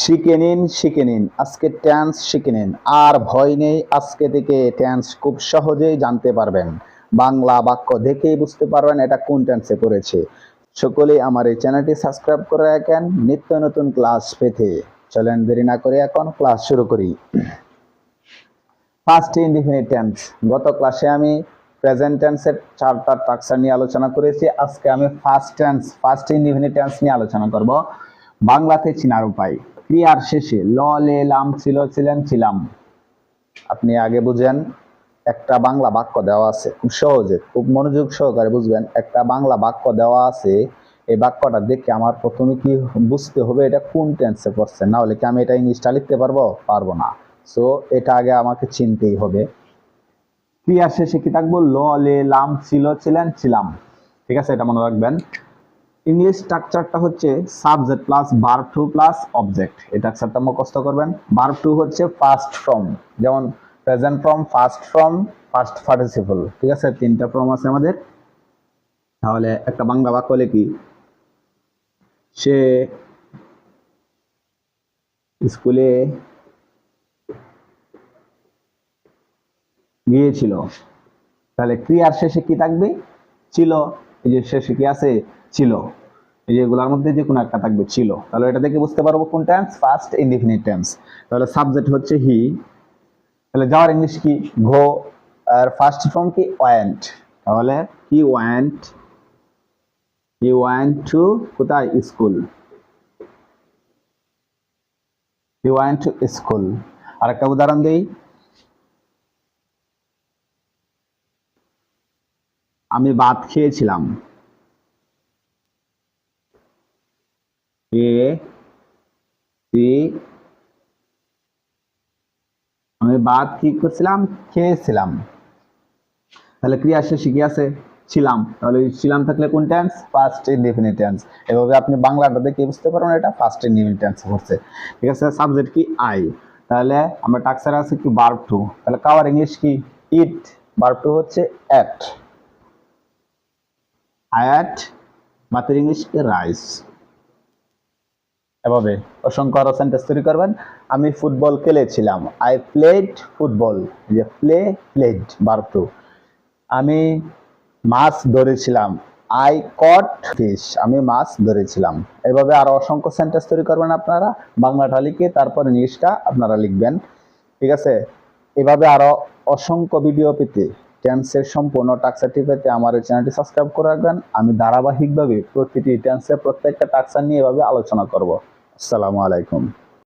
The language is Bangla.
শিখে নিন আজকে টেন্স শিখে নিন। আর ভয় নেই, আজকে থেকে টেন্স খুব সহজেই জানতে পারবেন। বাংলা বাক্য দেখেই বুঝতে পারবেন এটা কোন টেন্সে পড়েছে। সকলেই আমার এই চ্যানেলটি সাবস্ক্রাইব করে রাখেন নিত্য নতুন ক্লাস পেতে। চলেন দেরি না করে এখন ক্লাস শুরু করি। First indefinite tense. গত ক্লাসে আমি প্রেজেন্ট টেন্সের চারটা স্ট্রাকচার নিয়ে আলোচনা করেছি। আজকে আমি ফার্স্ট ইনডিফিনিট টেন্স নিয়ে আলোচনা করব। বাংলাতে চিনার উপায়। ক্রিয়ার শেষে ল, লে, লাম, ছিল, ছিলেন, ছিলাম। আপনি আগে বুঝেন, একটা বাংলা বাক্য দেওয়া আছে, খুব সহজে খুব মনোযোগ সহকারে বুঝবেন। একটা বাংলা বাক্য দেওয়া আছে, এই বাক্যটা দেখে আমার প্রথমে কি বুঝতে হবে এটা কোন টেন্সে পড়ছে, না হলে কি আমি এটা ইংলিশটা লিখতে পারবো না। সো এটা আগে আমাকে চিনতেই হবে। ক্রিয়ার শেষে কি থাকবো? ল, লে, লাম, ছিল, ছিলেন, ছিলাম। ঠিক আছে, এটা মনে রাখবেন। ইংলিশ স্ট্রাকচারটা হচ্ছে subject plus verb two plus object. এই স্ট্রাকচারটা মুখস্থ করবেন। ভার্ব টু হচ্ছে ফার্স্ট ফর্ম, যেমন present form, first form, first participle. ঠিক আছে, তিনটা ফর্ম আছে আমাদের। তাহলে একটা বাংলা বাক্য লিখি, সে স্কুলে গিয়েছিল। তাহলে ক্রিয়ার শেষে কি থাকবে? ছিল। এই যে শেষে কি আছে? ছিল। এই যে এগুলোর মধ্যে যে কোনো একটা থাকবে ছিল। তাহলে এটা দেখে বুঝতে পারবো কোন টেন্স? First indefinite tense. তাহলে সাবজেক্ট হচ্ছে হি। তাহলে যাওয়ার ইংলিশ কি? গো। আর ফার্স্ট ফর্ম কি? ওয়েন্ট। তাহলে হি ওয়েন্ট টু কোথায়? School. He went to school. আর একটা উদাহরণ দেই, আমি ভাত খেয়েছিলাম। আমি ভাত কি করছিলাম? খেয়েছিলাম। তাহলে ক্রিয়া শেষে কি আছে? ছিলাম। তাহলে ছিলাম থাকলে কোন টেন্স? First indefinite tense. এভাবে আপনি বাংলাটা দেখে বুঝতে পারবেন এটা ফার্স্ট ইনডিফিনিট টেন্স হচ্ছে। ঠিক আছে, সাবজেক্ট কি? আই। তাহলে আমরা টাক্সার আছে কি? Verb two. তাহলে খাওয়ার ইংলিশ কি? ইট। ভার্ব টু হচ্ছে এট। আয়াট। ভাতের ইংলিশ কি? রাইস। এভাবে অসংখ্য আরো সেন্টেন্স তৈরি করবেন। আমি ফুটবল খেলেছিলাম। I played football. যে প্লেড ভার্ব টু। আমি মাছ ধরেছিলাম। I caught fish. আমি মাছ ধরেছিলাম। এভাবে আরো অসংখ্য সেন্টেন্স তৈরি করবেন আপনারা। বাংলাটা লিখে তারপর ইংলিশটা আপনারা লিখবেন। ঠিক আছে, এভাবে আরো অসংখ্য ভিডিও পেতে, টেন্সের সম্পূর্ণ টাক্সারটি পেতে আমার এই চ্যানেলটি সাবস্ক্রাইব করে রাখবেন। আমি ধারাবাহিকভাবে প্রতিটি টেন্সের প্রত্যেকটা টাক্সার নিয়ে এভাবে আলোচনা করব। আসসালামু আলাইকুম।